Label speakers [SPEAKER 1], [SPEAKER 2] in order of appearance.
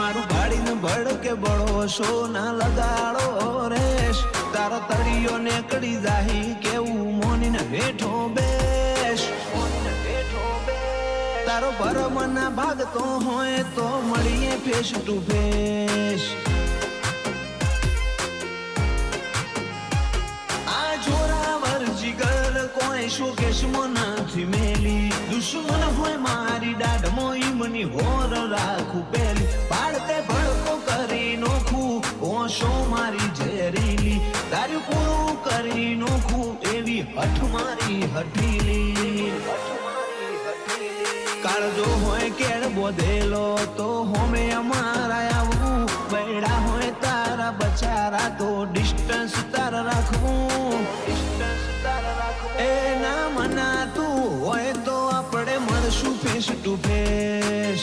[SPEAKER 1] મારું ગાડીને ભડકે બળો શો ના લગાડો રેશ તારા તળિયો ને કડી જાહી કેવું મોનીને હેઠો બેસ તારો ભરમના ભાગતો હોય તો મળીએ ફેસ ટુ ફેસ આ જોરાવર જીગર કોઈ શોકેશમાં નથી મેલી દુશ્મન હોય મારી દાઢમાં ઈમની હોર રાખું પેલી પાડતે ભડકો કરી નોખું ઓશો મારી ઝેરીલી તારું પૂરું કરી નોખું એવી હઠ મારી હઠીલી કાળજો હોય કેળ બોધેલો તો હોમે અમારા આવવું બૈડા હોય તારા બચારા તો ડિસ્ટન્સ તારા રાખવું એ ના મનાતું હોય તો આપણે મળશું ફેસ ટુ ફેસ